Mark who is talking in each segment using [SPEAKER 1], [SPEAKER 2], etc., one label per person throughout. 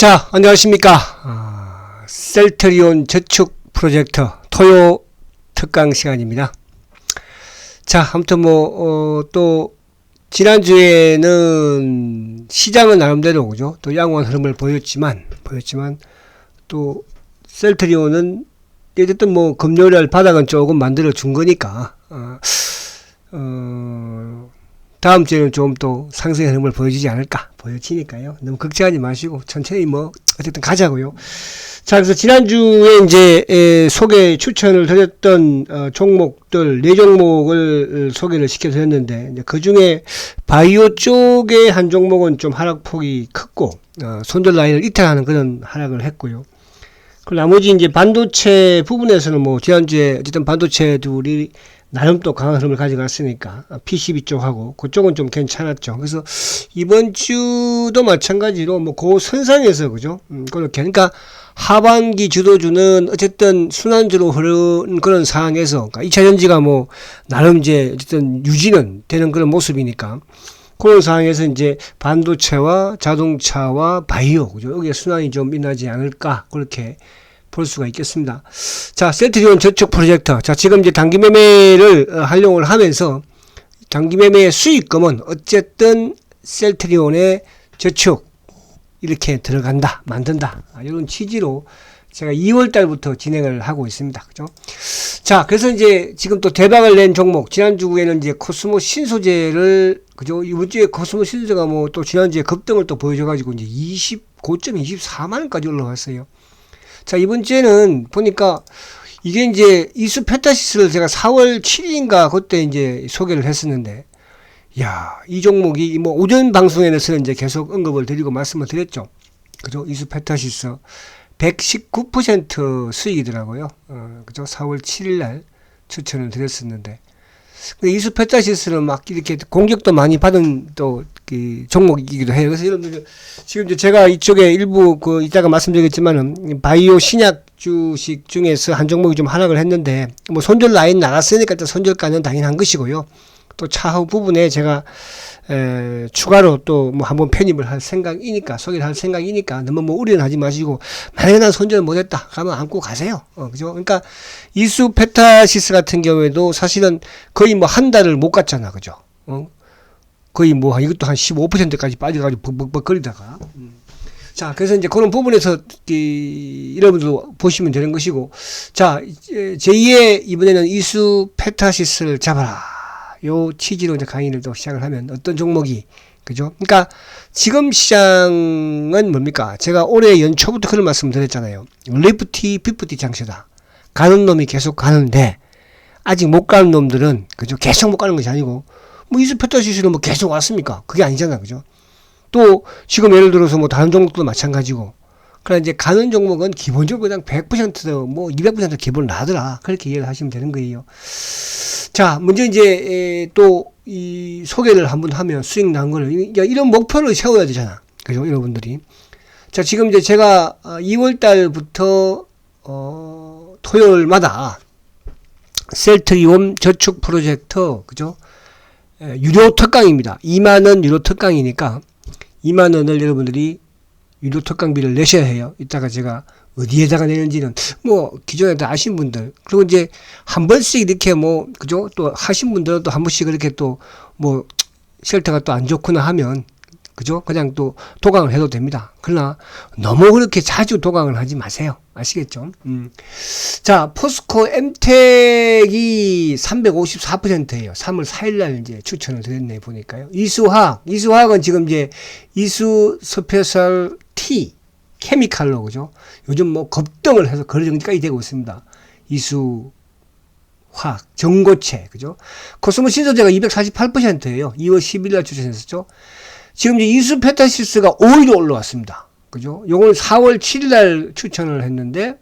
[SPEAKER 1] 자, 안녕하십니까. 셀트리온 저축 프로젝트 토요 특강 시간입니다. 자, 아무튼 또 지난주에는 시장은 나름대로 그죠? 또 양호한 흐름을 보였지만 또 셀트리온은 어쨌든 금요일날 바닥은 조금 만들어 준 거니까 다음 주에는 좀 또 상승의 흐름을 보여주지 않을까 보여지니까요. 너무 걱정하지 마시고 천천히 어쨌든 가자고요. 자, 그래서 지난주에 이제 추천을 드렸던 종목들 4종목을 소개를 시켜드렸는데, 이제 그 중에 바이오 쪽의 한 종목은 좀 하락폭이 컸고 손절 라인을 이탈하는 그런 하락을 했고요. 그 나머지 이제 반도체 부분에서는 지난주에 어쨌든 반도체들이 나름 또 강한 흐름을 가져갔으니까 PCB 쪽하고 그쪽은 좀 괜찮았죠. 그래서 이번 주도 마찬가지로 그 선상에서 그죠? 그렇게 그러니까 하반기 주도주는 어쨌든 순환주로 흐르는 그런 상황에서 그러니까 2차 전지가 나름 이제 어쨌든 유지는 되는 그런 모습이니까 그런 상황에서 이제 반도체와 자동차와 바이오 그죠? 여기에 순환이 좀 일어나지 않을까 그렇게 볼 수가 있겠습니다. 자, 셀트리온 저축 프로젝트. 자, 지금 이제 단기 매매를 활용을 하면서 단기 매매의 수익금은 어쨌든 셀트리온의 저축 이렇게 들어간다, 만든다. 이런 취지로 제가 2월 달부터 진행을 하고 있습니다. 그죠? 자, 그래서 이제 지금 또 대박을 낸 종목. 지난주에는 이제 코스모 신소재를, 그죠? 이번 주에 코스모 신소재가 또 지난주에 급등을 또 보여줘가지고 이제 고점 24만원까지 올라왔어요. 자, 이번 주에는 보니까 이게 이제 이수 페타시스를 제가 4월 7일인가 그때 이제 소개를 했었는데, 야, 이 종목이 오전 방송에서는 이제 계속 언급을 드리고 말씀을 드렸죠. 그죠? 이수 페타시스 119% 수익이더라고요. 그죠? 4월 7일 날 추천을 드렸었는데. 근데 이수 페타시스는 막 이렇게 공격도 많이 받은 또 그 종목이기도 해요. 그래서 여러분들 지금 이제 제가 이쪽에 일부 이따가 말씀드리겠지만은 바이오 신약 주식 중에서 한 종목이 좀 하락을 했는데 손절 라인 나갔으니까 일단 손절가는 당연한 것이고요. 또 차후 부분에 제가 추가로 또 한번 편입을 할 생각이니까 소개를 할 생각이니까 너무 우려는 하지 마시고 만약에 난 손절 못했다 하면 안고 가세요. 그죠? 그러니까 이수 페타시스 같은 경우에도 사실은 거의 한 달을 못 갔잖아. 그죠? 거의 이것도 한 15%까지 빠져가지고 벅벅벅거리다가 자, 그래서 이제 그런 부분에서 여러분들도 보시면 되는 것이고, 자, 제2의 이번에는 이수 페타시스를 잡아라. 요 취지로 이제 강의를 또 시작을 하면 어떤 종목이, 그죠? 그러니까 지금 시장은 뭡니까? 제가 올해 연초부터 그런 말씀 드렸잖아요. 리프티, 피프티 장세다. 가는 놈이 계속 가는데, 아직 못 가는 놈들은, 그죠? 계속 못 가는 것이 아니고, 이수 페타시스는 계속 왔습니까? 그게 아니잖아. 그죠? 또, 지금 예를 들어서 다른 종목도 마찬가지고, 그러나 이제 가는 종목은 기본적으로 그냥 100% 200% 기본 나더라. 그렇게 이해를 하시면 되는 거예요. 자, 먼저 이제 또 이 소개를 한번 하면 수익 난 거를 이런 목표를 세워야 되잖아. 그죠? 여러분들이. 자, 지금 이제 제가 2월 달부터 토요일마다 셀트리온 저축 프로젝트, 그죠? 유료 특강입니다. 2만원 유료 특강이니까 2만원을 여러분들이 유료 특강비를 내셔야 해요. 이따가 제가 어디에다가 내는지는 기존에 다 아신 분들, 그리고 이제 한 번씩 이렇게 그죠? 또 하신 분들은 또 한 번씩 이렇게 또 쉘터가 또 안 좋구나 하면, 그죠? 그냥 또 도강을 해도 됩니다. 그러나 너무 그렇게 자주 도강을 하지 마세요. 아시겠죠? 자, 포스코 엠텍이 354%예요. 3월 4일날 이제 추천을 드렸네, 보니까요. 이수화학은 지금 이제 이수 스페셜 티 케미칼로, 그죠? 요즘 급등을 해서 거래 정지까지 되고 있습니다. 이수화학, 전고체, 그죠? 코스모 신소재가 248%예요. 2월 10일날 추천했었죠. 지금 이제 이수 페타시스가 5위로 올라왔습니다. 그죠? 요걸 4월 7일날 추천을 했는데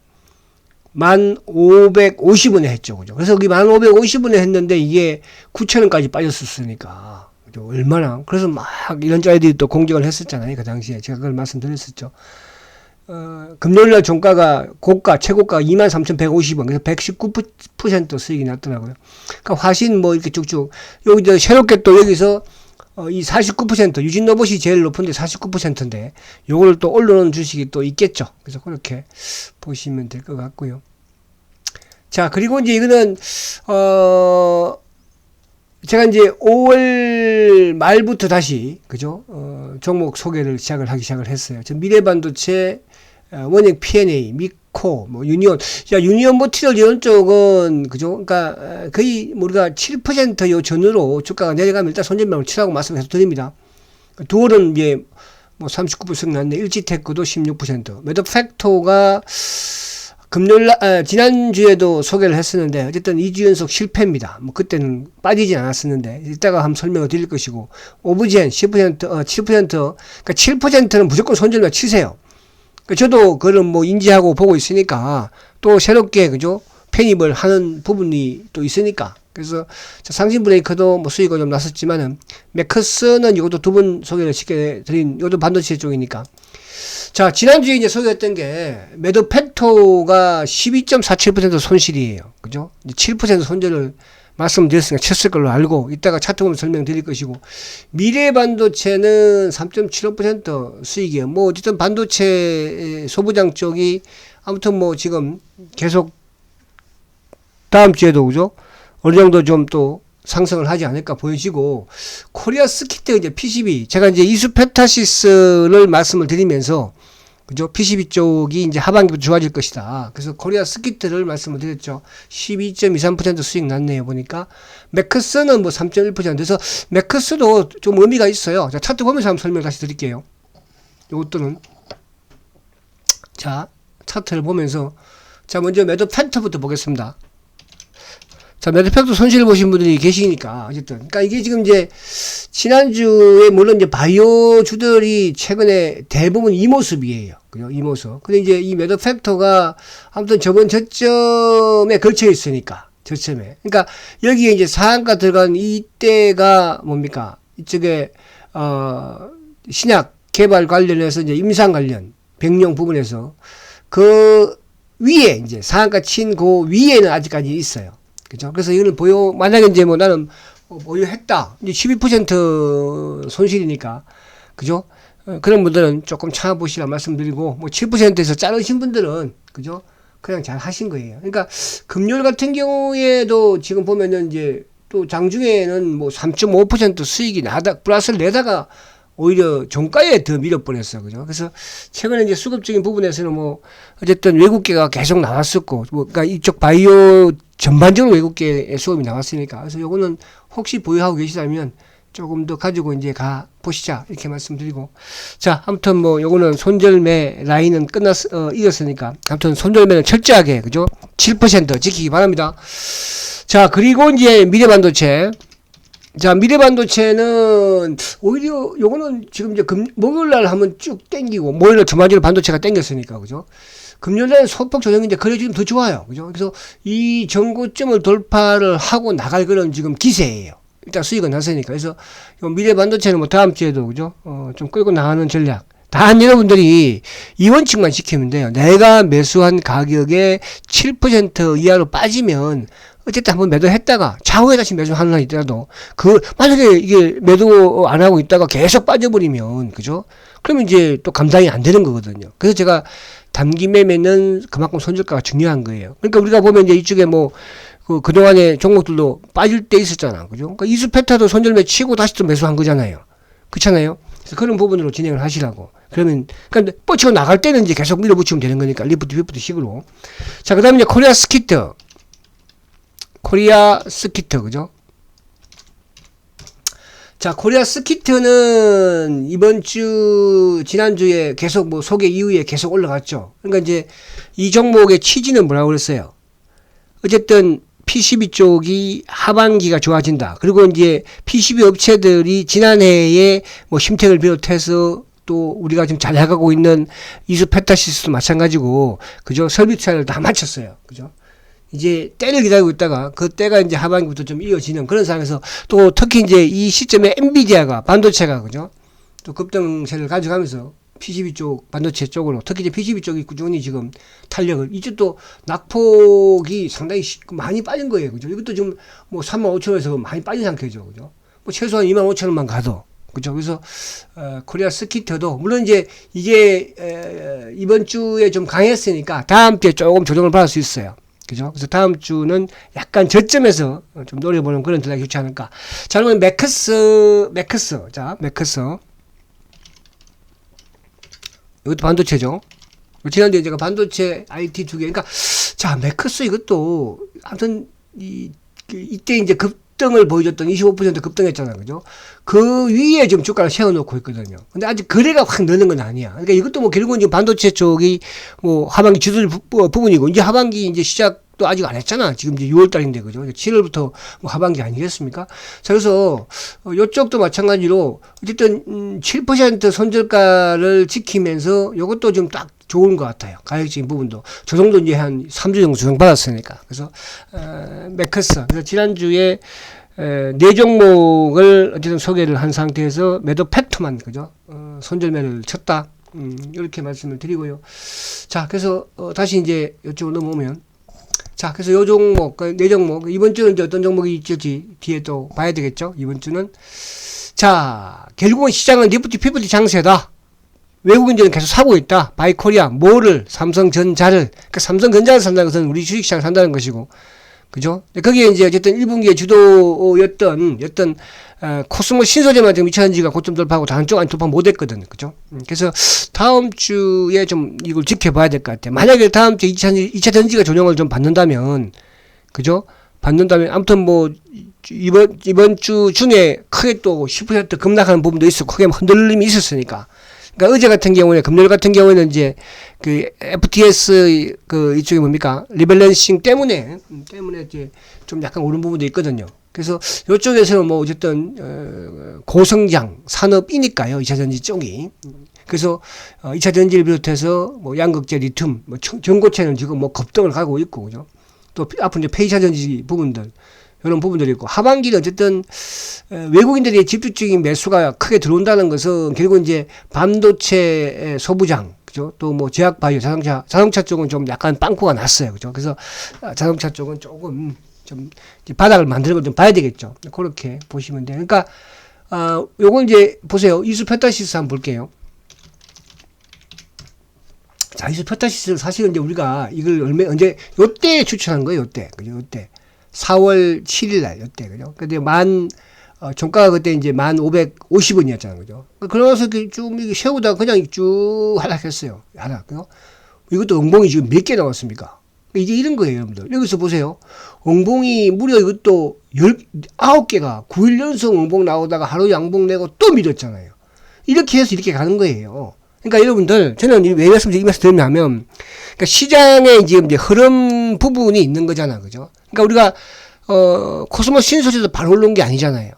[SPEAKER 1] 1,550원에 했죠. 그죠? 그래서 여기 1,550원에 했는데 이게 9,000원까지 빠졌었으니까. 그죠? 얼마나. 그래서 막 이런 자리들이 또 공격을 했었잖아요. 그 당시에. 제가 그걸 말씀드렸었죠. 금요일날 종가가 최고가가 23,150원. 그래서 119% 수익이 났더라고요. 그러니까 화신 이렇게 쭉쭉. 여기 새롭게 또 여기서 이 49% 유진 로봇이 제일 높은데 49%인데 요걸 또 올려놓은 주식이 또 있겠죠. 그래서 그렇게 보시면 될 것 같고요. 자, 그리고 이제 이거는 제가 이제 5월 말부터 다시 그죠? 종목 소개를 시작을 했어요. 저 미래반도체, 원형 P&A, 미코, 뭐 유니온, 유니온 모티리얼 이런 쪽은 그죠? 그러니까 거의 우리가 7%요 전후로 주가가 내려가면 일단 손절매물 치라고 말씀해서 드립니다. 두월은 이제 뭐 39% 났네. 일지테크도 16%. 매도 팩토가 지난주에도 소개를 했었는데, 어쨌든 2주 연속 실패입니다. 뭐, 그때는 빠지진 않았었는데, 이따가 한번 설명을 드릴 것이고, 오브젠 10%, 7%, 그러니까 7%는 무조건 손절매 치세요. 그러니까 저도 그걸 뭐 인지하고 보고 있으니까, 또 새롭게, 그죠? 편입을 하는 부분이 또 있으니까. 그래서, 상신 브레이커도 뭐 수익이 좀 났었지만은, 맥커스는 이것도 두 번 소개를 시켜드린, 이것도 반도체 쪽이니까. 자, 지난주에 이제 소개했던 게, 매도 팩토가 12.47% 손실이에요. 그죠? 7% 손절을 말씀드렸으니까 쳤을 걸로 알고, 이따가 차트 보면 설명드릴 것이고, 미래 반도체는 3.75% 수익이에요. 뭐, 어쨌든 반도체 소부장 쪽이, 아무튼 뭐 지금 계속, 다음 주에도, 그죠? 어느 정도 좀 또, 상승을 하지 않을까 보여지고, 코리아 스키트 이제 PCB, 제가 이제 이수페타시스를 말씀을 드리면서, 그죠? PCB 쪽이 이제 하반기부터 좋아질 것이다. 그래서 코리아 스키트를 말씀을 드렸죠. 12.23% 수익 났네요. 보니까. 맥커스는 뭐 3.1%. 그래서 맥커스도 좀 의미가 있어요. 자, 차트 보면서 한번 설명 다시 드릴게요. 요것들은. 자, 차트를 보면서. 자, 먼저 매도 펜터부터 보겠습니다. 자, 매도팩도 손실을 보신 분들이 계시니까, 어쨌든. 그러니까 이게 지금 이제, 지난주에 물론 이제 바이오주들이 최근에 대부분 이 모습이에요. 그죠? 이 모습. 근데 이제 이 매도팩터가 아무튼 저번 저점에 걸쳐 있으니까, 저점에. 그러니까 여기에 이제 상한가 들어간 이때가 뭡니까? 이쪽에, 신약 개발 관련해서 이제 임상 관련, 백령 부분에서 그 위에 이제 상한가 친 그 위에는 아직까지 있어요. 그죠? 그래서 이거는 만약에 이제 뭐 나는 보유했다. 이제 12% 손실이니까. 그죠? 그런 분들은 조금 참아보시라 말씀드리고, 뭐 7%에서 자르신 분들은, 그죠? 그냥 잘 하신 거예요. 그러니까, 금요일 같은 경우에도 지금 보면은 이제 또 장중에는 뭐 3.5% 수익이 플러스를 내다가 오히려 종가에 더 밀어버렸어. 그죠? 그래서 최근에 이제 수급적인 부분에서는 뭐 어쨌든 외국계가 계속 나왔었고, 뭐, 그러니까 이쪽 바이오 전반적으로 외국계의 수급이 나왔으니까. 그래서 요거는 혹시 보유하고 계시다면 조금 더 가지고 이제 가 보시자. 이렇게 말씀드리고. 자, 아무튼 뭐 요거는 손절매 라인은 이겼으니까. 아무튼 손절매는 철저하게, 그죠? 7% 지키기 바랍니다. 자, 그리고 이제 미래반도체. 자, 미래반도체는 오히려 요거는 지금 이제 목요일날 한번 쭉 땡기고, 목요일날 주말에 반도체가 땡겼으니까, 그죠? 금요일날 소폭 조정인데 그래 지금 더 좋아요, 그죠? 그래서 이 전고점을 돌파를 하고 나갈 그런 지금 기세예요. 일단 수익은 났으니까. 그래서 요 미래반도체는 뭐 다음 주에도, 그죠? 좀 끌고 나가는 전략. 단 여러분들이 이 원칙만 지키면 돼요. 내가 매수한 가격에 7% 이하로 빠지면 어쨌든 한번 매도했다가 차후에 다시 매수하는 날 있더라도 만약에 이게 매도 안 하고 있다가 계속 빠져버리면, 그죠? 그러면 이제 또 감당이 안 되는 거거든요. 그래서 제가 단기 매매는 그만큼 손절가가 중요한 거예요. 그러니까 우리가 보면 이제 이쪽에 뭐 그동안에 종목들도 빠질 때 있었잖아. 그죠? 그러니까 이수페타도 손절매 치고 다시 또 매수한 거잖아요. 그렇잖아요? 그래서 그런 부분으로 진행을 하시라고. 그러면, 그러니까 뻗치고 나갈 때는 이제 계속 밀어붙이면 되는 거니까, 리프트, 비프트 식으로. 자, 그 다음에 이제 코리아 스키트, 그죠? 자, 코리아 스키트는 지난주에 계속 뭐 소개 이후에 계속 올라갔죠. 그러니까 이제 이 종목의 취지는 뭐라고 그랬어요? 어쨌든 PCB 쪽이 하반기가 좋아진다. 그리고 이제 PCB 업체들이 지난해에 뭐 힘택을 비롯해서 또 우리가 지금 잘 나가고 있는 이수페타시스도 마찬가지고, 그죠? 설비차를 다 마쳤어요. 그죠? 이제 때를 기다리고 있다가 그 때가 이제 하반기부터 좀 이어지는 그런 상황에서 또 특히 이제 이 시점에 엔비디아가 반도체가, 그죠? 또 급등세를 가져가면서 PCB 쪽, 반도체 쪽으로, 특히 이제 PCB 쪽이 꾸준히 지금 탄력을, 이제 또 낙폭이 상당히 많이 빠진 거예요. 그죠? 이것도 지금 뭐 35,000원에서 많이 빠진 상태죠. 그죠? 뭐 최소한 25,000원만 가도. 그죠? 그래서, 코리아 스키터도, 물론 이제 이게, 이번 주에 좀 강했으니까 다음 주에 조금 조정을 받을 수 있어요. 그죠? 그래서 다음 주는 약간 저점에서 좀 노려보는 그런 전략이 좋지 않을까. 자, 그러면 매크스. 자, 매크스. 이것도 반도체죠. 지난주에 제가 반도체 IT 두 개, 그러니까, 자, 매크스 이것도, 아무튼, 이때 이제 급등을 보여줬던 25% 급등했잖아요. 그죠? 그 위에 지금 주가를 세워놓고 있거든요. 근데 아직 거래가 확 느는 건 아니야. 그러니까 이것도 뭐 결국은 지금 반도체 쪽이 뭐 하반기 주들 부분이고, 이제 하반기 이제 시작도 아직 안 했잖아. 지금 이제 6월달인데, 그죠? 7월부터 뭐 하반기 아니겠습니까? 자, 그래서, 요쪽도 마찬가지로, 어쨌든, 7% 손절가를 지키면서 요것도 좀 딱 좋은 것 같아요. 가격적인 부분도. 저 정도 이제 한 3주 정도 조정받았으니까. 그래서, 매커스. 그래서 지난주에, 네 종목을 어쨌든 소개를 한 상태에서 매도 팩트만, 그죠? 손절매를 쳤다. 이렇게 말씀을 드리고요. 자, 그래서, 다시 이제 이쪽으로 넘어오면. 자, 그래서 요 종목, 네 종목. 이번 주는 이제 어떤 종목이 있을지 뒤에 또 봐야 되겠죠? 이번 주는. 자, 결국은 시장은 니프티, 피프티 장세다. 외국인들은 계속 사고 있다. 바이코리아, 뭐를, 삼성전자를. 그러니까 삼성전자를 산다는 것은 우리 주식시장을 산다는 것이고. 그죠? 거기에 이제 어쨌든 1분기에 주도였던, 코스모 신소재만 지금 2차전지가 고점 돌파하고 다른 쪽은 돌파 못했거든요. 그죠? 그래서 다음 주에 좀 이걸 지켜봐야 될 것 같아요. 만약에 다음 주에 2차전지가 조정을 좀 받는다면, 그죠? 받는다면, 아무튼 뭐, 이번 주 중에 크게 또 10% 급락하는 부분도 있었고, 크게 흔들림이 있었으니까. 그러니까 어제 같은 경우에, 금요일 같은 경우에는 이제 그 FTS 그 이쪽에 뭡니까? 리밸런싱 때문에 이제 좀 약간 오른 부분도 있거든요. 그래서 이쪽에서는 뭐 어쨌든 고성장 산업이니까요. 2차전지 쪽이. 그래서 2차전지를 비롯해서 뭐 양극재, 리튬, 뭐 전고체는 지금 뭐 급등을 가고 있고, 그죠? 또 앞으로 이제 폐이차전지 부분들. 이런 부분들이 있고, 하반기는 어쨌든, 외국인들이 집중적인 매수가 크게 들어온다는 것은 결국 이제 반도체 소부장, 그죠? 또 뭐 제약바이오, 자동차 쪽은 좀 약간 빵꾸가 났어요. 그죠? 그래서 자동차 쪽은 조금 좀 바닥을 만드는 걸 좀 봐야 되겠죠. 그렇게 보시면 돼요. 그러니까, 요건 이제 보세요. 이수 페타시스 한번 볼게요. 자, 이수 페타시스 사실은 이제 우리가 이걸 언제, 요때 추천한 거예요. 요때. 그죠? 요때. 4월 7일 날, 요때, 그죠? 근데 종가가 그때 이제 1,550원이었잖아요. 그죠? 그러면서 쭉 세우다가 그냥 쭉 하락했어요. 그죠? 이것도 엉봉이 지금 몇 개 나왔습니까? 이제 이런 거예요, 여러분들. 여기서 보세요. 엉봉이 무려 이것도 9개가 9일 연속 엉봉 나오다가 하루 양봉 내고 또 밀었잖아요. 이렇게 해서 이렇게 가는 거예요. 그러니까 여러분들, 저는 왜 말씀드리냐면, 그러니까 시장에 지금 이제 흐름 부분이 있는 거잖아. 그죠? 그러니까 우리가, 코스모 신소재도 바로 올라온 게 아니잖아요.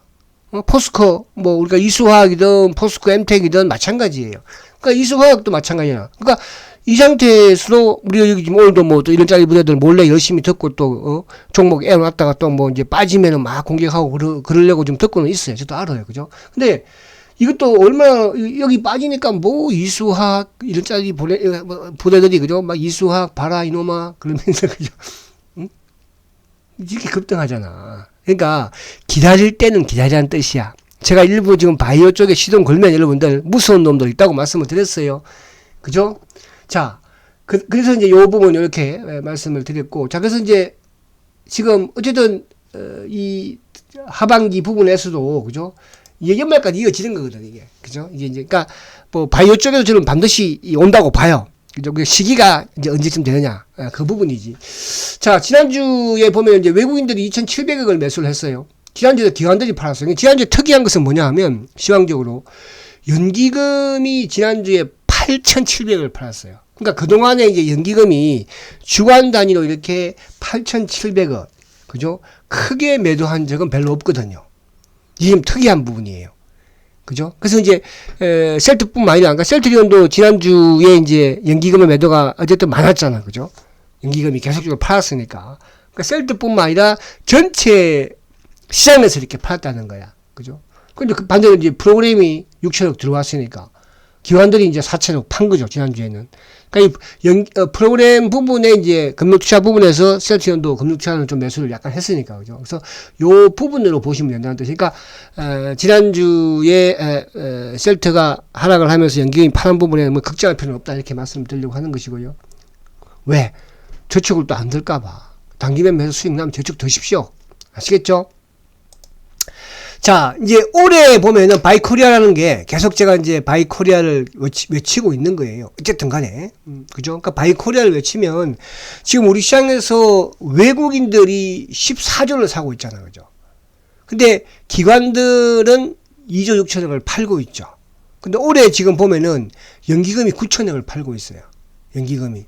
[SPEAKER 1] 포스코, 뭐, 우리가 이수화학이든, 포스코 엠텍이든 마찬가지예요. 그러니까 이수화학도 마찬가지야. 그러니까 이 상태에서도 우리가 여기 지금 오늘도 뭐 또 이런 짜리 부대들 몰래 열심히 듣고 또, 종목 애워놨다가 또 뭐 이제 빠지면은 막 공격하고 그러려고 좀 듣고는 있어요. 저도 알아요. 그죠? 근데 이것도 얼마나, 여기 빠지니까 뭐 이수학, 이런 짜리 부대들이, 그죠? 막 이수학, 봐라, 이놈아. 그러면서, 그죠? 응? 이렇게 급등하잖아. 그러니까, 기다릴 때는 기다리라는 뜻이야. 제가 일부 지금 바이오 쪽에 시동 걸면 여러분들 무서운 놈들 있다고 말씀을 드렸어요. 그죠? 자, 그래서 이제 요 부분 이렇게 말씀을 드렸고, 자, 그래서 이제 지금 어쨌든, 이 하반기 부분에서도, 그죠? 이게 연말까지 이어지는 거거든, 이게. 그죠? 이게 이제, 그니까, 뭐, 바이오 쪽에도 저는 반드시 온다고 봐요. 그죠? 그 시기가 이제 언제쯤 되느냐. 그 부분이지. 자, 지난주에 보면 이제 외국인들이 2,700억을 매수를 했어요. 지난주에 기관들이 팔았어요. 지난주에 특이한 것은 뭐냐 하면, 시황적으로, 연기금이 지난주에 8,700억을 팔았어요. 그러니까 그동안에 이제 연기금이 주간 단위로 이렇게 8,700억, 그죠? 크게 매도한 적은 별로 없거든요. 이게 좀 특이한 부분이에요. 그죠? 그래서 이제, 셀트뿐만 아니라, 그러니까 셀트리온도 지난주에 이제 연기금의 매도가 어쨌든 많았잖아. 그죠? 연기금이 계속적으로 팔았으니까. 그러니까 셀트뿐만 아니라 전체 시장에서 이렇게 팔았다는 거야. 그죠? 근데 그 반대로 이제 프로그램이 6천억 들어왔으니까. 기관들이 이제 사채로 판 거죠, 지난주에는. 그러니까 프로그램 부분에 이제 금융투자 부분에서 셀트리온도 금융투자는 좀 매수를 약간 했으니까, 그죠? 그래서 요 부분으로 보시면 된다는 뜻이. 그러니까, 지난주에, 셀트가 하락을 하면서 연기금이 파는 부분에 뭐 걱정할 필요는 없다, 이렇게 말씀드리려고 하는 것이고요. 왜? 저축을 또 안 들까봐. 단기 매매에서 수익 나면 저축 드십시오. 아시겠죠? 자, 이제 올해 보면은 바이코리아라는 게 계속 제가 이제 바이코리아를 외치고 있는 거예요. 어쨌든 간에. 그죠? 그러니까 바이코리아를 외치면 지금 우리 시장에서 외국인들이 14조를 사고 있잖아요. 그죠? 근데 기관들은 2조 6천억을 팔고 있죠. 근데 올해 지금 보면은 연기금이 9천억을 팔고 있어요. 연기금이.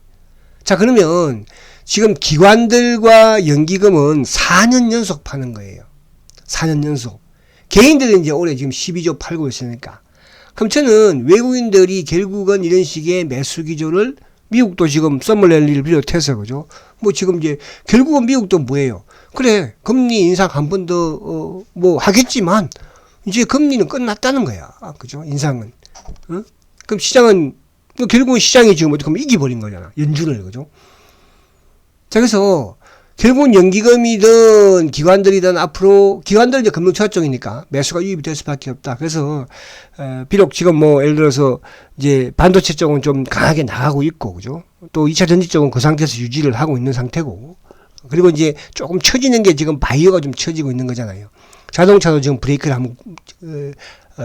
[SPEAKER 1] 자, 그러면 지금 기관들과 연기금은 4년 연속 파는 거예요. 4년 연속. 개인들은 이제 올해 지금 12조 팔고 있으니까. 그럼 저는 외국인들이 결국은 이런 식의 매수 기조를 미국도 지금 썸머랠리를 비롯해서 그죠? 뭐 지금 이제 결국은 미국도 뭐예요? 그래 금리 인상 한 번 더 뭐 하겠지만 이제 금리는 끝났다는 거야. 그죠? 인상은. 그럼 시장은 결국은 시장이 지금 어떻게 보면 이겨버린 거잖아. 연준을 그죠? 자 그래서 결국은 연기금이든 기관들이든 앞으로 기관들은 이제 금융투자 쪽이니까 매수가 유입이 될 수밖에 없다. 그래서 비록 지금 뭐 예를 들어서 이제 반도체 쪽은 좀 강하게 나가고 있고 그죠? 또 2차 전지 쪽은 그 상태에서 유지를 하고 있는 상태고 그리고 이제 조금 처지는 게 지금 바이오가 좀 처지고 있는 거잖아요. 자동차도 지금 브레이크를 한번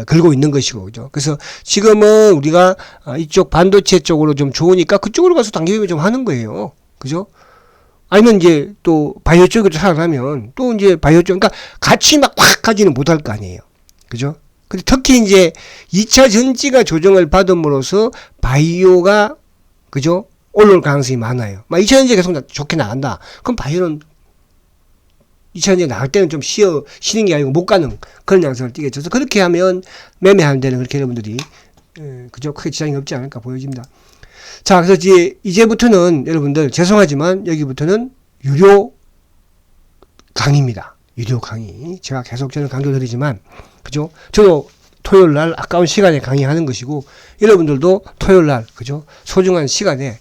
[SPEAKER 1] 걸고 있는 것이고 그죠? 그래서 지금은 우리가 이쪽 반도체 쪽으로 좀 좋으니까 그쪽으로 가서 단기 매매 좀 하는 거예요. 그죠? 아니면 이제 또 바이오 쪽으로 살아나면 또 이제 바이오 쪽, 그러니까 같이 막 확 가지는 못할 거 아니에요. 그죠? 근데 특히 이제 2차 전지가 조정을 받음으로써 바이오가, 그죠? 올라올 가능성이 많아요. 막 2차 전지가 계속 좋게 나간다. 그럼 바이오는 2차 전지가 나갈 때는 좀 쉬는 게 아니고 못 가는 그런 양상을 띠겠죠. 그래서 그렇게 하면 매매하는 데는 그렇게 여러분들이, 그죠? 크게 지장이 없지 않을까 보여집니다. 자, 그래서 이제부터는 여러분들 죄송하지만 여기부터는 유료 강의입니다. 유료 강의. 제가 계속 저는 강조드리지만, 그죠? 저도 토요일 날 아까운 시간에 강의하는 것이고, 여러분들도 토요일 날, 그죠? 소중한 시간에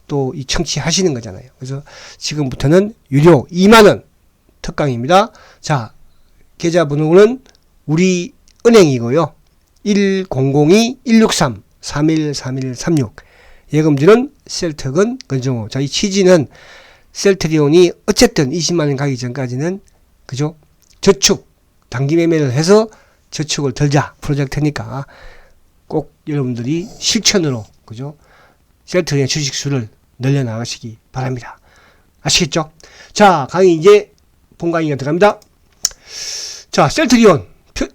[SPEAKER 1] 또 이 청취하시는 거잖아요. 그래서 지금부터는 유료 2만원 특강입니다. 자, 계좌번호는 우리 은행이고요. 1002-163-313136. 예금주는 셀트건 건정호. 자, 이 취지는 셀트리온이 어쨌든 20만원 가기 전까지는, 그죠? 저축, 단기 매매를 해서 저축을 덜자 프로젝트니까 꼭 여러분들이 실천으로, 그죠? 셀트리온의 주식수를 늘려나가시기 바랍니다. 아시겠죠? 자, 강의 이제 본 강의가 들어갑니다. 자, 셀트리온,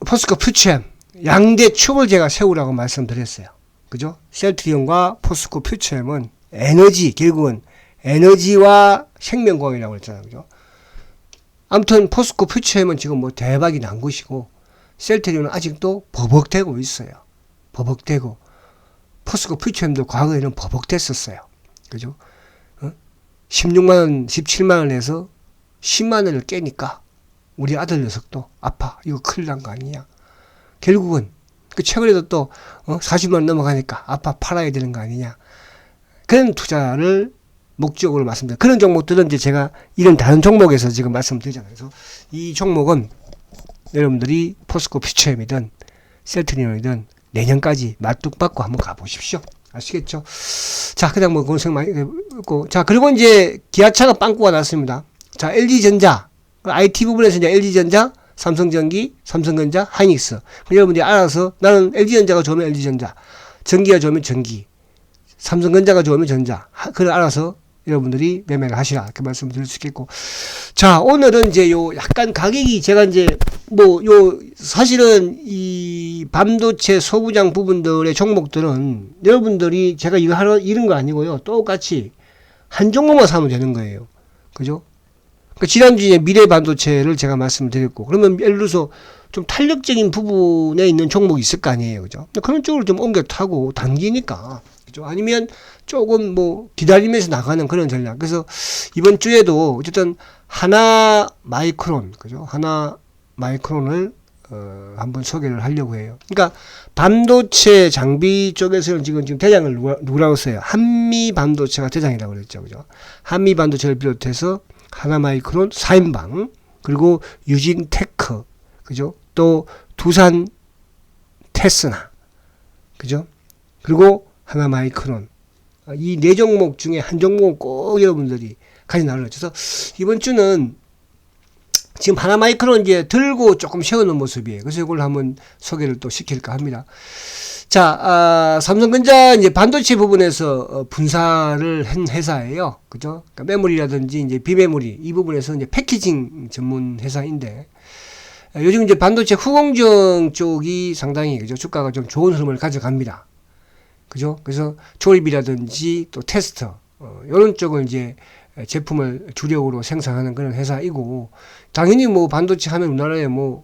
[SPEAKER 1] 포스코 퓨처엠, 양대 축을 제가 세우라고 말씀드렸어요. 그죠? 셀트리온과 포스코 퓨처엠은 에너지, 결국은 에너지와 생명공학이라고 그랬잖아요. 그죠? 아무튼 포스코 퓨처엠은 지금 뭐 대박이 난 것이고 셀트리온은 아직도 버벅대고 있어요. 버벅대고 포스코 퓨처엠도 과거에는 버벅댔었어요. 그죠? 16만원, 17만원에서 10만원을 깨니까 우리 아들 녀석도 아파. 이거 큰일 난 거 아니냐. 결국은 그 최근에도 또 40만원 넘어가니까 아빠 팔아야 되는 거 아니냐. 그런 투자를 목적으로 말씀드려요. 그런 종목들은 이제 제가 이런 다른 종목에서 지금 말씀드리잖아요. 그래서 이 종목은 여러분들이 포스코 퓨처엠이든 셀트리온이든 내년까지 말뚝박고 한번 가보십시오. 아시겠죠? 자, 그냥 뭐 그런 생각 많이 했고. 자, 그리고 이제 기아차가 빵꾸가 났습니다. 자, LG전자. IT 부분에서 이제 LG전자, 삼성전기, 삼성전자, 하이닉스. 여러분들이 알아서 나는 LG전자가 좋으면 LG전자, 전기가 좋으면 전기, 삼성전자가 좋으면 전자. 그걸 알아서 여러분들이 매매를 하시라. 이렇게 말씀을 드릴 수 있겠고. 자, 오늘은 이제 요 약간 가격이 제가 이제 뭐 요 사실은 이 반도체 소부장 부분들의 종목들은 여러분들이 제가 이거 하러 이런 거 아니고요. 똑같이 한 종목만 사면 되는 거예요. 그죠? 그 지난주에 미래 반도체를 제가 말씀드렸고, 그러면 예를 들어서 좀 탄력적인 부분에 있는 종목이 있을 거 아니에요. 그죠? 그런 쪽으로 좀 옮겨 타고 단기니까. 그죠? 아니면 조금 뭐 기다리면서 나가는 그런 전략. 그래서 이번 주에도 어쨌든 하나 마이크론, 그죠? 하나 마이크론을 한번 소개를 하려고 해요. 그러니까 반도체 장비 쪽에서는 지금 대장을 누구라고 써요? 한미 반도체가 대장이라고 그랬죠. 그죠? 한미 반도체를 비롯해서 하나마이크론, 사인방, 그리고 유진테크, 그죠? 또 두산 테스나, 그죠? 그리고 하나마이크론. 이 네 종목 중에 한 종목은 꼭 여러분들이 가지 나눠요. 그래서 이번 주는 지금 하나마이크론 이제 들고 조금 세우는 모습이에요. 그래서 이걸 한번 소개를 또 시킬까 합니다. 자, 삼성전자 이제 반도체 부분에서 분사를 한 회사예요. 그죠? 그러니까 메모리라든지 이제 비메모리 이 부분에서 이제 패키징 전문 회사인데 요즘 이제 반도체 후공정 쪽이 상당히 그죠? 주가가 좀 좋은 흐름을 가져갑니다. 그죠? 그래서 조립이라든지 또 테스터 이런 쪽을 이제 제품을 주력으로 생산하는 그런 회사이고 당연히 뭐 반도체 하면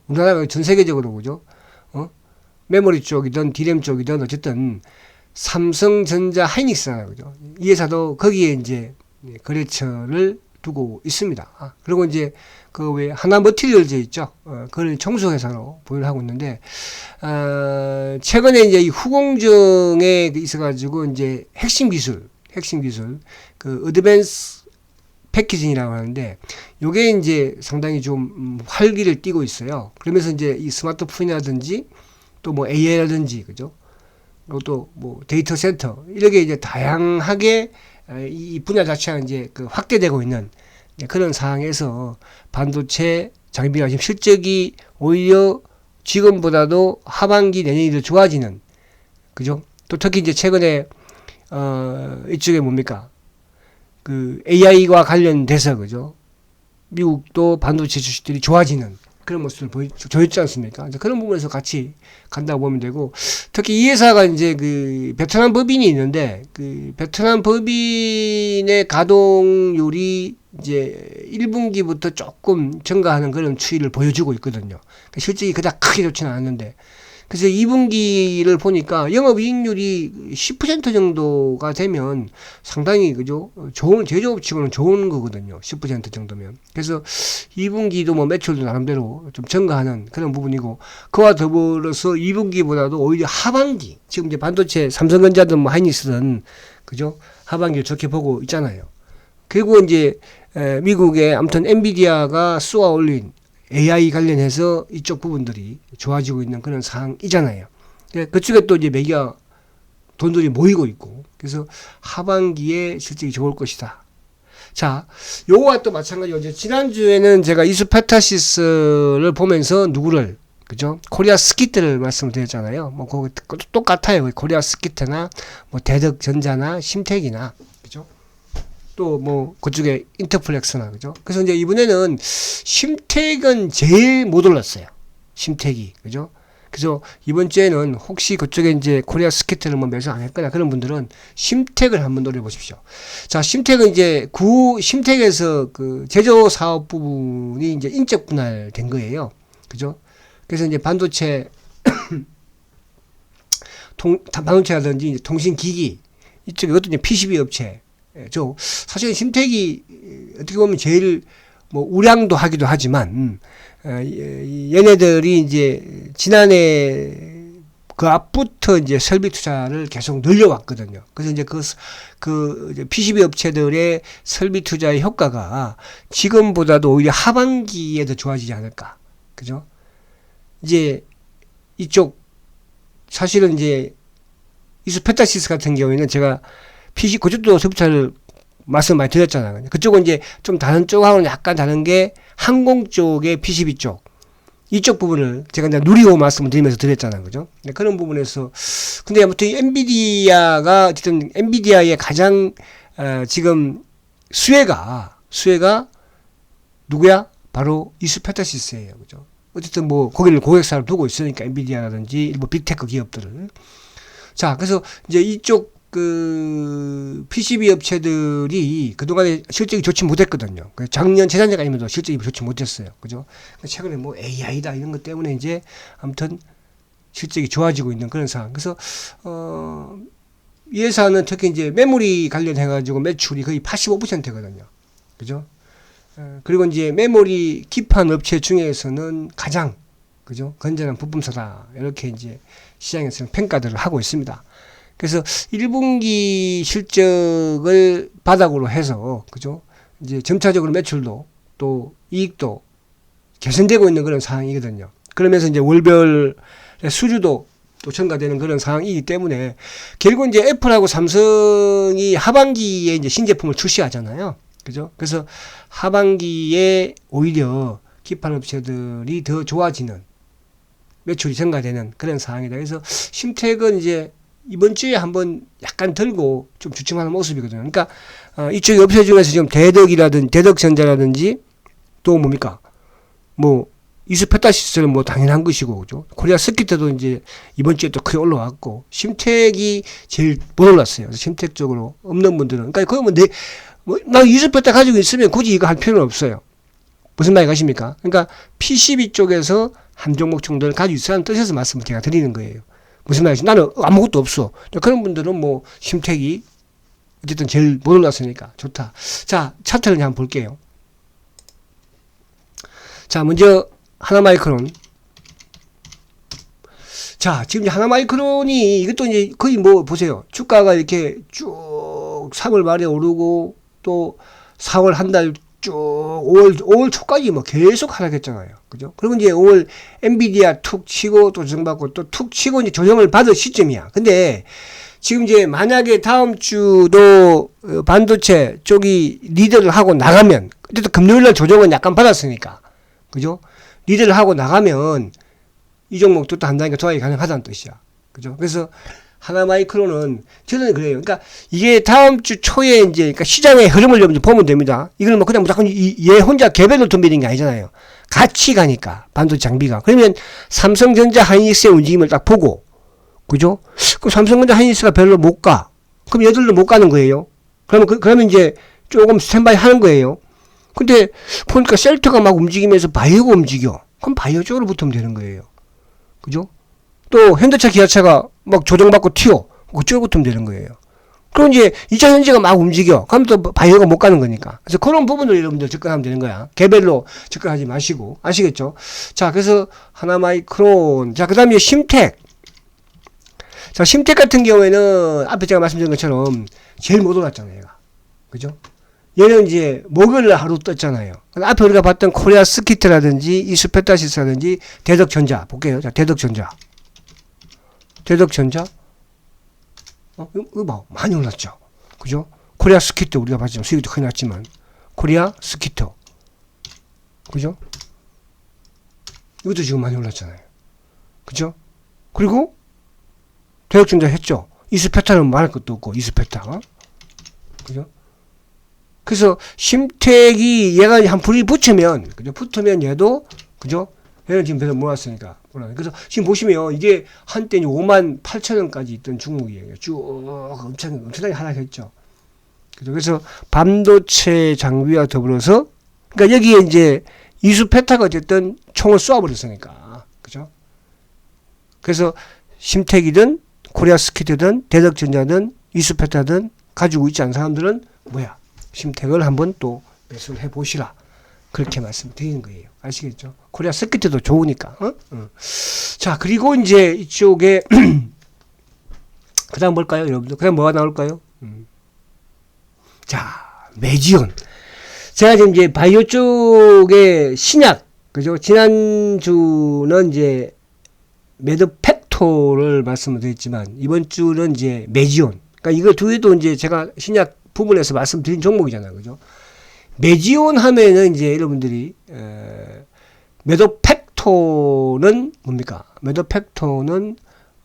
[SPEAKER 1] 우리나라가 전 세계적으로 그죠? 메모리 쪽이든 디램 쪽이든 어쨌든 삼성전자 하이닉스잖아요. 그죠? 이 회사도 거기에 이제 거래처를 두고 있습니다. 그리고 이제 그 왜 하나 머티리얼즈 있죠. 그걸 청소회사로 보유를 하고 있는데 최근에 이제 이 후공정에 있어가지고 이제 핵심 기술 그 어드밴스 패키징이라고 하는데 요게 이제 상당히 좀 활기를 띠고 있어요. 그러면서 이제 이 스마트폰이라든지 또 뭐 AI라든지 그죠? 그리고 또 뭐 데이터 센터 이렇게 이제 다양하게 이 분야 자체가 이제 그 확대되고 있는 그런 상황에서 반도체 장비가 지금 실적이 오히려 지금보다도 하반기 내년이 더 좋아지는 그죠? 또 특히 이제 최근에 이쪽에 뭡니까? 그 AI와 관련돼서 그죠? 미국도 반도체 주식들이 좋아지는 그런 모습을 보였지 않습니까? 이제 그런 부분에서 같이 간다고 보면 되고, 특히 이 회사가 이제 그 베트남 법인이 있는데, 그 베트남 법인의 가동률이 이제 1분기부터 조금 증가하는 그런 추이를 보여주고 있거든요. 실적이 그닥 크게 좋지는 않았는데, 그래서 2분기를 보니까 영업이익률이 10% 정도가 되면 상당히 그죠? 좋은 제조업치고는 좋은 거거든요. 10% 정도면. 그래서 2분기도 뭐 매출도 나름대로 좀 증가하는 그런 부분이고, 그와 더불어서 2분기보다도 오히려 하반기, 지금 이제 반도체 삼성전자든 뭐 하이닉스든 그죠? 하반기를 좋게 보고 있잖아요. 그리고 이제 미국의 아무튼 엔비디아가 쏘아 올린 AI 관련해서 이쪽 부분들이 좋아지고 있는 그런 상황이잖아요. 그쪽에 또 이제 매기가 돈들이 모이고 있고, 그래서 하반기에 실적이 좋을 것이다. 자, 요거와 또 마찬가지로 이제 지난주에는 제가 이수페타시스를 보면서 누구를, 그죠? 코리아 스키트를 말씀을 드렸잖아요. 뭐, 그거 똑같아요. 코리아 스키트나, 뭐, 대덕전자나, 심택이나, 그죠? 또 뭐 그쪽에 인터플렉스나 그죠? 그래서 이제 이번에는 심택은 제일 못 올랐어요. 심택이 그죠? 그래서 이번 주에는 혹시 그쪽에 이제 코리아 스케트를 뭐 매수 안 했거나 그런 분들은 심택을 한번 노려보십시오. 자, 심택은 이제 심택에서 그 제조 사업 부분이 이제 인적 분할된 거예요. 그죠? 그래서 이제 반도체 반도체라든지 이제 통신기기 이쪽에 이것도 이제 PCB 업체. 사실 심택이 어떻게 보면 제일 뭐 우량도 하기도 하지만 얘네들이 이제 지난해 그 앞부터 이제 설비 투자를 계속 늘려왔거든요. 그래서 이제 그 PCB 업체들의 설비 투자의 효과가 지금보다도 오히려 하반기에 더 좋아지지 않을까. 그죠? 이제 이쪽 사실은 이제 이수페타시스 같은 경우에는 제가 그쪽도 설비투자를 말씀 많이 드렸잖아요. 그쪽은 이제 좀 다른 쪽하고는 약간 다른 게 항공 쪽의 PCB 쪽. 이쪽 부분을 제가 이제 누리호 말씀을 드리면서 드렸잖아요. 그죠? 그런 부분에서. 근데 아무튼 엔비디아가, 어쨌든 엔비디아의 가장, 지금 수혜가 누구야? 바로 이수페타시스예요. 그죠? 어쨌든 뭐, 거기를 고객사를 두고 있으니까 엔비디아라든지 일부 빅테크 기업들을. 자, 그래서 이제 이쪽 그 PCB 업체들이 그동안에 실적이 좋지 못했거든요. 작년 재작년가 아니면 실적이 좋지 못했어요. 그죠? 최근에 뭐 AI다 이런 것 때문에 이제 아무튼 실적이 좋아지고 있는 그런 상황. 그래서 이 회사는 특히 이제 메모리 관련해 가지고 매출이 거의 85%거든요. 그죠? 그리고 이제 메모리 기판 업체 중에서는 가장 그죠? 건전한 부품사다. 이렇게 이제 시장에서는 평가들을 하고 있습니다. 그래서 1분기 실적을 바닥으로 해서, 그죠? 이제 점차적으로 매출도 또 이익도 개선되고 있는 그런 상황이거든요. 그러면서 이제 월별의 수주도 또 증가되는 그런 상황이기 때문에 결국 이제 애플하고 삼성이 하반기에 이제 신제품을 출시하잖아요. 그죠? 그래서 하반기에 오히려 기판 업체들이 더 좋아지는 매출이 증가되는 그런 상황이다. 그래서 심택은 이제 이번 주에 한번 약간 들고 좀 주춤하는 모습이거든요. 그러니까 이쪽 업체 중에서 지금 대덕전자라든지 또 뭡니까? 뭐 이스페타시스는 뭐 당연한 것이고, 그죠? 코리아 스키트도 이제 이번 주에 또 크게 올라왔고, 심택이 제일 못 올랐어요. 그래서 심택 쪽으로 없는 분들은, 그러니까 거의 나 이스페타 가지고 있으면 굳이 이거 할 필요는 없어요. 무슨 말이 가십니까? 그러니까 PCB 쪽에서 한 종목 정도를 가지고 있으라는 뜻에서 말씀을 제가 드리는 거예요. 무슨 말이지? 나는 아무것도 없어. 그런 분들은 뭐 심택이 어쨌든 제일 못 올랐으니까 좋다. 자, 차트를 그냥 한번 볼게요. 자, 먼저 하나마이크론. 자, 지금 하나마이크론이 이것도 이제 거의 뭐 보세요. 주가가 이렇게 쭉 3월 말에 오르고 또 4월 한 달 쭉 5월 초까지 뭐 계속 하락했잖아요. 그죠? 그리고 이제 5월 엔비디아 툭 치고 또 조정받고 또 툭 치고 이제 조정을 받을 시점이야. 근데 지금 이제 만약에 다음 주도 반도체 쪽이 리드를 하고 나가면, 그때도 금요일날 조정은 약간 받았으니까. 그죠? 리드를 하고 나가면 이 종목도 또 한 단계 도약이 가능하다는 뜻이야. 그죠? 그래서 하나마이크론은 저는 그래요. 그러니까 이게 다음 주 초에 이제 그러니까 시장의 흐름을 좀 보면 됩니다. 이거는 뭐 그냥 무조건 얘 혼자 개별로 돈 빌린 게 아니잖아요. 같이 가니까 반도체 장비가. 그러면 삼성전자 하이닉스의 움직임을 딱 보고, 그죠? 그럼 삼성전자 하이닉스가 별로 못 가. 그럼 얘들도 못 가는 거예요. 그러면 이제 조금 스탠바이 하는 거예요. 근데 보니까 셀트가 막 움직이면서 바이오가 움직여. 그럼 바이오 쪽으로 붙으면 되는 거예요. 그죠? 또 현대차 기아차가 막 조정받고 튀어. 그쪽으로 붙으면 되는 거예요. 그럼 이제 2차 전지가 막 움직여. 그럼 또 바이오가 못 가는 거니까. 그래서 그런 부분을 여러분들 접근하면 되는 거야. 개별로 접근하지 마시고. 아시겠죠? 자, 그래서 하나마이크론. 자, 그 다음에 심택. 자, 심택 같은 경우에는 앞에 제가 말씀드린 것처럼 제일 못 올랐잖아요. 얘가. 그죠? 얘는 이제 목요일 하루 떴잖아요. 앞에 우리가 봤던 코리아 스키트라든지 이스페타시스라든지 대덕전자 볼게요. 자, 대덕전자. 이거 봐. 많이 올랐죠. 그죠? 코리아 스키트 우리가 봤지만 수익도 크게 났지만 코리아 스키트. 그죠? 이것도 지금 많이 올랐잖아요. 그죠? 그리고 대덕전자 했죠. 이스페타는 말할 것도 없고 이스페타. 그죠? 그래서 심택이 얘가 한 불이 붙으면, 그죠? 붙으면 얘도, 그죠? 얘는 지금 배서 모았으니까. 그래서 지금 보시면 이게 한때 58,000원까지 있던 종목이에요. 쭉 엄청나게 하락했죠. 그죠? 그래서 반도체 장비와 더불어서, 그러니까 여기에 이제 이수페타가 어쨌든 총을 쏘아버렸으니까. 그죠? 그래서 심택이든 코리아 스키트든 대덕전자든 이수페타든 가지고 있지 않은 사람들은 뭐야? 심택을 한번 또 매수를 해보시라. 그렇게 말씀드리는 거예요. 아시겠죠? 코리아 스키트도 좋으니까. 자, 그리고 이제 이쪽에 그 다음 볼까요, 여러분들? 그 다음 뭐가 나올까요? 자, 메지온. 제가 지금 이제 바이오 쪽에 신약, 그죠? 지난주는 이제 매드팩토를 말씀을 드렸지만, 이번 주는 이제 메지온. 그러니까 이거 두 개도 이제 제가 신약 부분에서 말씀드린 종목이잖아요. 그죠? 메지온 하면은 이제 여러분들이, 매도팩토는 뭡니까? 매도팩토는,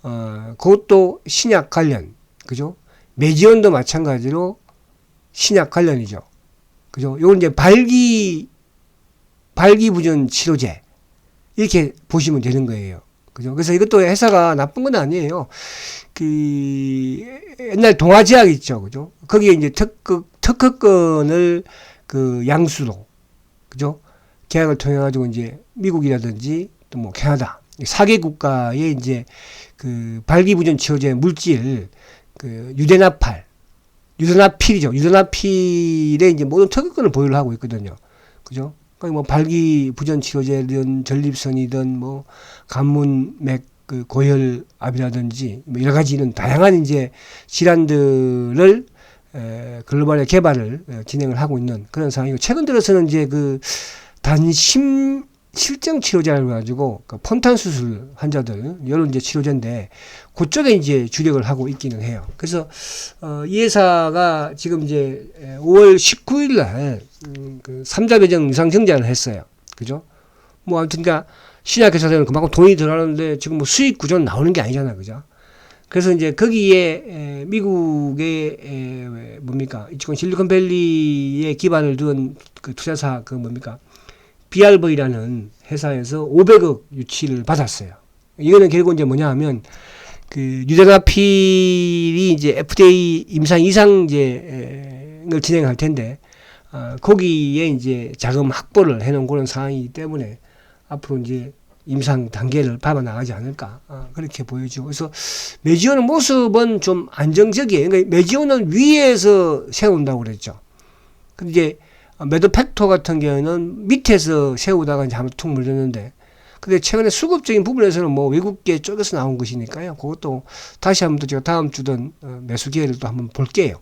[SPEAKER 1] 그것도 신약 관련. 그죠? 메지온도 마찬가지로 신약 관련이죠. 그죠? 요건 이제 발기부전 치료제. 이렇게 보시면 되는 거예요. 그죠? 그래서 이것도 회사가 나쁜 건 아니에요. 옛날 동아제약 있죠. 그죠? 거기에 이제 특허권을 양수로, 그죠? 계약을 통해가지고 이제 미국이라든지 또 뭐 캐나다, 4개 국가에 이제 발기부전 치료제 물질, 유데나필이죠. 유데나필의 이제 모든 특허권을 보유를 하고 있거든요. 그죠? 그러니까 뭐 발기부전 치료제든 전립선이든 뭐 관문맥 그 고혈압이라든지 뭐 여러 가지 이런 다양한 이제 질환들을 글로벌의 개발을 진행을 하고 있는 그런 상황이고, 최근 들어서는 이제 그 단심 실증 치료제를 가지고 그 폰탄 수술 환자들 이런 이제 치료제인데 그쪽에 이제 주력을 하고 있기는 해요. 그래서 이 회사가 지금 이제 5월 19일 날 그 3자 배정 유상 증자를 했어요. 그죠? 뭐 아무튼 그러니까 신약회사들은 그만큼 돈이 들어가는데 지금 뭐 수익 구조는 나오는 게 아니잖아. 그죠? 그래서 이제 거기에 미국의 뭡니까? 이쪽 실리콘밸리에 기반을 둔 그 투자사 그 뭡니까? BRV라는 회사에서 500억 유치를 받았어요. 이거는 결국 이제 뭐냐 하면 그 뉴데나필이 이제 FDA 임상 이상제를 진행할 텐데 거기에 이제 자금 확보를 해놓은 그런 상황이기 때문에 앞으로 이제 임상 단계를 밟아 나가지 않을까 그렇게 보여지고, 그래서 메지오는 모습은 좀 안정적이에요. 그러니까 메지오는 위에서 세운다고 그랬죠. 근데 이제 매도팩토 같은 경우는 밑에서 세우다가 이제 한번 툭 물렸는데, 근데 최근에 수급적인 부분에서는 뭐 외국계 쪽에서 나온 것이니까요. 그것도 다시 한번 또 제가 다음 주든 매수 기회를 또 한번 볼게요.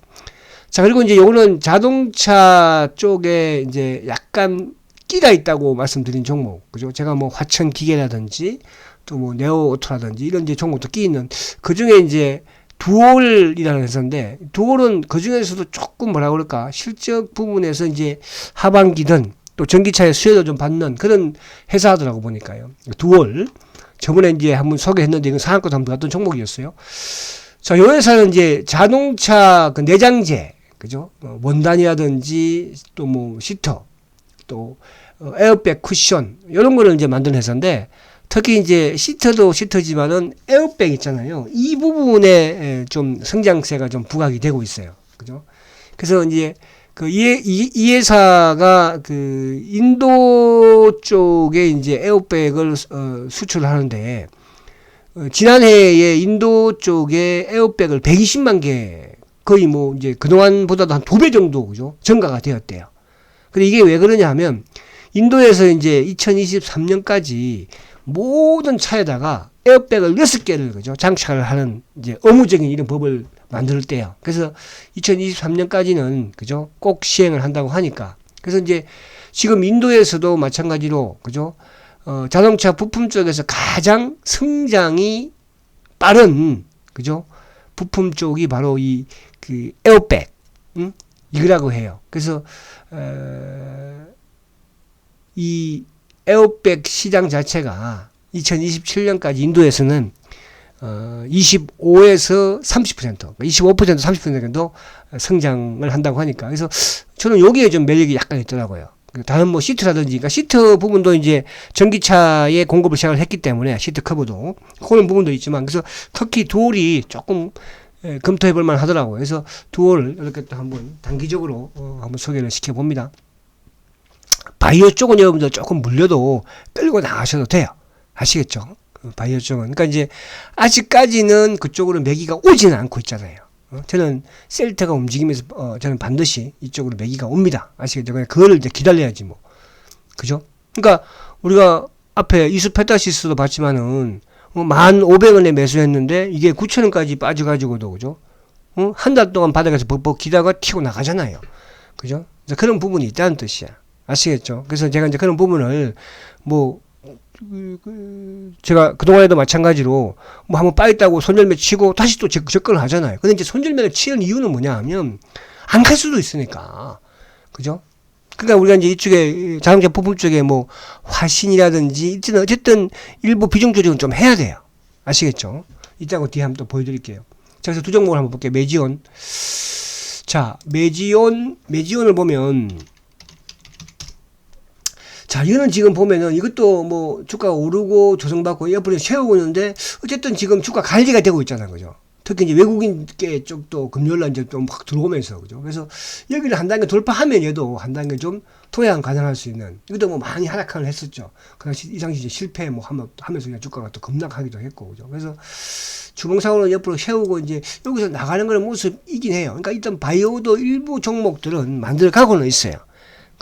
[SPEAKER 1] 자, 그리고 이제 요거는 자동차 쪽에 이제 약간 끼가 있다고 말씀드린 종목, 그죠? 제가 뭐 화천 기계라든지 또 뭐 네오 오토라든지 이런 이제 종목도 끼 있는 그 중에 이제 두올이라는 회사인데, 두올은 그 중에서도 조금 뭐라 그럴까 실적 부분에서 이제 하반기든 또 전기차의 수혜도 좀 받는 그런 회사더라고 보니까요. 두올 저번에 이제 한번 소개했는데 이건 상한가 한번 갔던 종목이었어요. 자, 이 회사는 이제 자동차 그 내장재, 그죠? 원단이라든지 또 뭐 시터 또 에어백 쿠션 이런 거를 이제 만드는 회사인데, 특히 이제 시트도 시트지만은 에어백 있잖아요. 이 부분에 좀 성장세가 좀 부각이 되고 있어요. 그죠? 그래서 이제 그 이 회사가 그 인도 쪽에 이제 에어백을 수출하는데 지난해에 인도 쪽에 에어백을 120만 개, 거의 뭐 이제 그동안보다도 한 2배 정도 그죠? 증가가 되었대요. 근데 이게 왜 그러냐 하면 인도에서 이제 2023년까지 모든 차에다가 에어백을 6개를 그죠? 장착을 하는 이제 의무적인 이런 법을 만들 때요. 그래서 2023년까지는 그죠? 꼭 시행을 한다고 하니까. 그래서 이제 지금 인도에서도 마찬가지로 그죠? 자동차 부품 쪽에서 가장 성장이 빠른 그죠? 부품 쪽이 바로 이 그 에어백 이거라고 해요. 그래서 이 에어백 시장 자체가 2027년까지 인도에서는 25에서 30%, 25% 30% 정도 성장을 한다고 하니까, 그래서 저는 여기에 좀 매력이 약간 있더라고요. 다른 뭐 시트라든지, 그러니까 시트 부분도 이제 전기차에 공급을 시작을 했기 때문에 시트 커버도 그런 부분도 있지만, 그래서 특히 두올이 조금 검토해 볼 만 하더라고요. 그래서 두올 이렇게 또 한번 단기적으로 한번 소개를 시켜 봅니다. 바이오 쪽은 여러분들 조금 물려도 끌고 나가셔도 돼요. 아시겠죠? 바이오 쪽은. 그러니까 이제 아직까지는 그쪽으로 매기가 오지는 않고 있잖아요. 저는 셀트가 움직이면서 저는 반드시 이쪽으로 매기가 옵니다. 아시겠죠? 그냥 그거를 이제 기다려야지 뭐. 그죠? 그러니까 우리가 앞에 이수페타시스도 봤지만은 1,500원에 매수했는데 이게 9,000원까지 빠져가지고도 그죠? 한 달 동안 바닥에서 벅벅 기다가 튀고 나가잖아요. 그죠? 그런 부분이 있다는 뜻이야. 아시겠죠? 그래서 제가 이제 그런 부분을 뭐 제가 그동안에도 마찬가지로 뭐 한번 빠있다고 손절매 치고 다시 또 접근을 하잖아요. 근데 이제 손절매를 치는 이유는 뭐냐 하면 안 갈 수도 있으니까. 그죠? 그러니까 우리가 이제 이쪽에 자동차 부품 쪽에 뭐 화신이라든지 어쨌든 일부 비중 조정은 좀 해야 돼요. 아시겠죠? 이따가 뒤에 한번 또 보여드릴게요. 자, 그래서 두 종목을 한번 볼게요. 메지온. 자, 메지온을 보면, 자, 이거는 지금 보면은 이것도 뭐 주가가 오르고 조정받고 옆으로 세우고 있는데 어쨌든 지금 주가 관리가 되고 있잖아요. 그죠? 특히 이제 외국인계 쪽도 금요일날 이제 좀 확 들어오면서, 그죠? 그래서 여기를 한 단계 돌파하면 얘도 한 단계 좀 토양 가능할 수 있는, 이것도 뭐 많이 하락을 했었죠. 그 당시 이 당시 이제 실패 뭐 하면서 그냥 주가가 또 급락하기도 했고, 그죠? 그래서 주봉상으로 옆으로 세우고 이제 여기서 나가는 그런 모습이긴 해요. 그러니까 일단 바이오도 일부 종목들은 만들어 가고는 있어요.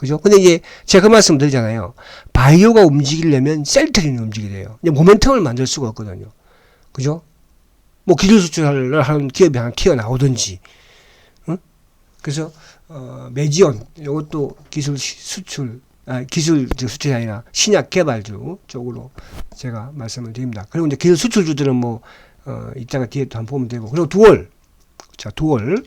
[SPEAKER 1] 그죠? 근데 이제 제가 그 말씀 드리잖아요. 바이오가 움직이려면 셀트리는 움직여야 돼요. 이제 모멘텀을 만들 수가 없거든요. 그죠? 뭐 기술 수출을 하는 기업이 하나 튀어나오든지, 응? 그래서 메지온 이것도 기술 수출이 아니라 신약 개발주 쪽으로 제가 말씀을 드립니다. 그리고 이제 기술 수출주들은 뭐 이따가 뒤에 또 한번 보면 되고, 그리고 두월, 자 두월.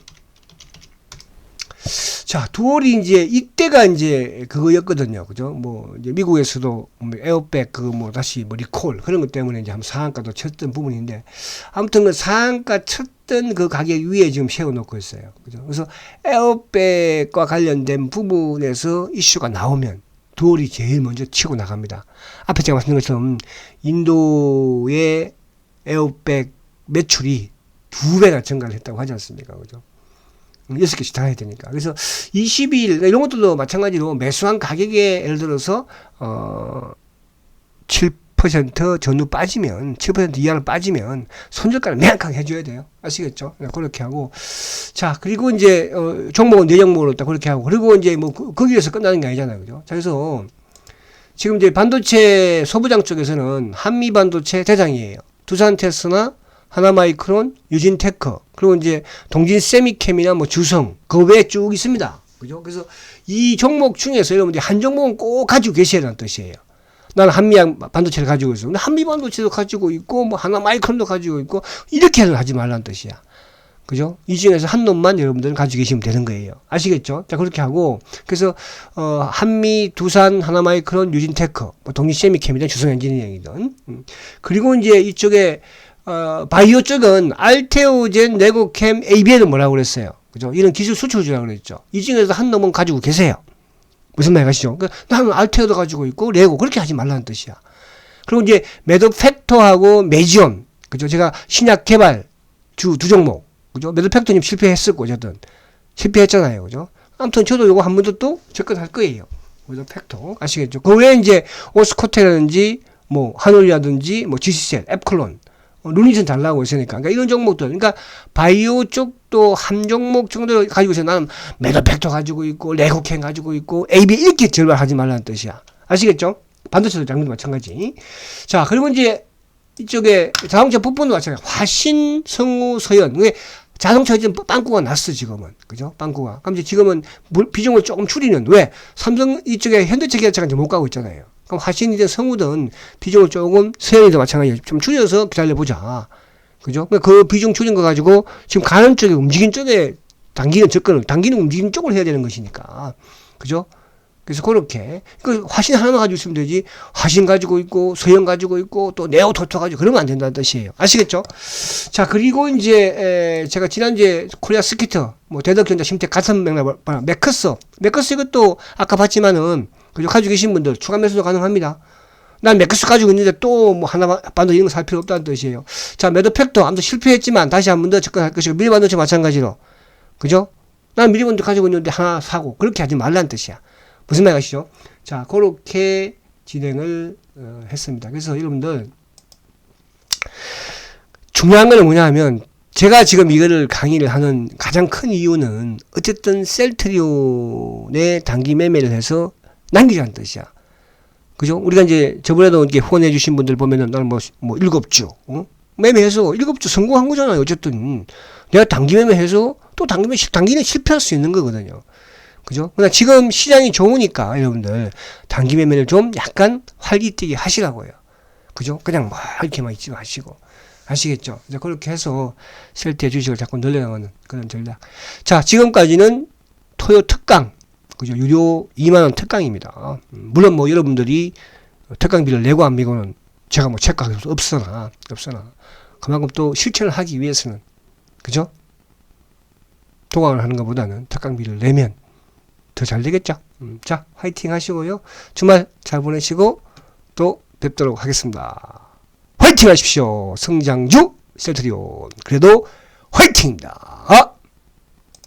[SPEAKER 1] 자, 두월이 이제 이때가 이제 그거였거든요. 그죠? 뭐 이제 미국에서도 뭐 에어백 뭐 다시 뭐 리콜 그런 것 때문에 이제 한번 상한가도 쳤던 부분인데, 아무튼 그 상한가 쳤던 그 가격 위에 지금 세워놓고 있어요. 그죠? 그래서 에어백과 관련된 부분에서 이슈가 나오면 두월이 제일 먼저 치고 나갑니다. 앞에 제가 말씀드린 것처럼 인도의 에어백 매출이 2배나 증가를 했다고 하지 않습니까? 그죠? 6개씩 다 해야 되니까. 그래서 22일, 이런 것들도 마찬가지로 매수한 가격에 예를 들어서, 7% 전후 빠지면, 7% 이하로 빠지면 손절가를 명확하게 해줘야 돼요. 아시겠죠? 그렇게 하고. 자, 그리고 이제, 종목은 4종목으로 딱 그렇게 하고. 그리고 이제 뭐, 거기에서 끝나는 게 아니잖아요. 그죠? 자, 그래서 지금 이제 반도체 소부장 쪽에서는 한미 반도체 대장이에요. 두산 테스나, 하나마이크론, 유진테크, 그리고 이제 동진 세미캠이나 뭐 주성, 그 외에 쭉 있습니다. 그죠? 그래서 이 종목 중에서 여러분들이 한 종목은 꼭 가지고 계셔야 하는 뜻이에요. 나는 한미 반도체를 가지고 있어. 근데 한미 반도체도 가지고 있고, 뭐 하나마이크론도 가지고 있고, 이렇게는 하지 말라는 뜻이야. 그죠? 이 중에서 한 놈만 여러분들은 가지고 계시면 되는 거예요. 아시겠죠? 자, 그렇게 하고, 그래서, 한미, 두산, 하나마이크론, 유진테크, 뭐 동진 세미캠이든 주성 엔지니어링이든, 그리고 이제 이쪽에 바이오 쪽은 알테오젠, 레고캠, ABL은 뭐라고 그랬어요? 그죠? 이런 기술 수출주라고 그랬죠. 이 중에서 한 놈은 가지고 계세요. 무슨 말 가시죠? 그러니까 나는 알테오도 가지고 있고, 레고, 그렇게 하지 말라는 뜻이야. 그리고 이제 매드팩터하고 메지온, 그죠? 제가 신약 개발 두 종목, 그죠? 매드팩터님 실패했었고, 어쨌든. 실패했잖아요. 그죠? 아무튼 저도 요거 한 번 더 또 접근할 거예요. 매드팩터. 아시겠죠? 그 외에 이제 오스코테라든지, 뭐, 하놀이라든지, 뭐, GC셀, 앱클론, 루닛은 잘 나오고 있으니까. 그러니까 이런 종목들. 그러니까 바이오 쪽도 한 종목 정도 가지고 있어요. 나는 메더팩터 가지고 있고, 레고캔 가지고 있고, AB 이렇게 절반하지 말라는 뜻이야. 아시겠죠? 반도체도 장면도 마찬가지. 자, 그리고 이제 이쪽에 자동차 부품도 마찬가지. 화신, 성우, 서현. 왜 자동차 이제 빵꾸가 났어, 지금은. 그죠? 빵꾸가. 그럼 이제 지금은 비중을 조금 줄이는. 왜? 삼성 이쪽에 현대차 기아차가 이제 못 가고 있잖아요. 그럼 화신이든 성우든 비중을 조금, 서현이도 마찬가지로 좀 줄여서 기다려보자. 그죠? 그 비중 줄인 거 가지고 지금 가는 쪽에, 움직인 쪽에 당기는 움직이는 쪽을 해야 되는 것이니까. 그죠? 그래서 그렇게. 그 화신 하나만 가지고 있으면 되지. 화신 가지고 있고, 서현 가지고 있고, 또 네오토토 가지고 그러면 안 된다는 뜻이에요. 아시겠죠? 자, 그리고 이제, 제가 지난주에 코리아 스키터, 뭐, 대덕전자, 심택, 같은 맥락, 맥커스 이것도 아까 봤지만은, 그죠? 가지고 계신 분들 추가 매수도 가능합니다. 난 맥커스 가지고 있는데 또 뭐 하나 반도 이런 거 살 필요 없다는 뜻이에요. 자, 매도팩터 아무튼 실패했지만 다시 한 번 더 접근할 것이고, 미리반도체 마찬가지로. 그죠? 난 미리반도 가지고 있는데 하나 사고, 그렇게 하지 말라는 뜻이야. 무슨 말 아시죠? 자, 그렇게 진행을 했습니다. 그래서 여러분들 중요한 건 뭐냐 하면, 제가 지금 이거를 강의를 하는 가장 큰 이유는 어쨌든 셀트리온의 단기 매매를 해서 남기자는 뜻이야. 그죠? 우리가 이제 저번에도 이렇게 후원해 주신 분들 보면은 나는 뭐 7주, 매매해서 7주 성공한 거잖아요. 어쨌든. 내가 단기 매매해서 또 단기는 실패할 수 있는 거거든요. 그죠? 그러나 지금 시장이 좋으니까 여러분들 단기 매매를 좀 약간 활기뛰게 하시라고요. 그죠? 그냥 막 이렇게만 있지 마시고. 아시겠죠? 이제 그렇게 해서 셀트의 주식을 자꾸 늘려나가는 그런 전략. 자, 지금까지는 토요 특강. 그죠? 유료 2만원 특강입니다. 물론 뭐 여러분들이 특강비를 내고 안 내고는 제가 뭐 체크할 수 없으나 그만큼 또 실천을 하기 위해서는, 그죠? 도강을 하는 것보다는 특강비를 내면 더 잘 되겠죠? 자, 화이팅 하시고요. 주말 잘 보내시고 또 뵙도록 하겠습니다. 화이팅 하십시오. 성장주 셀트리온. 그래도 화이팅입니다.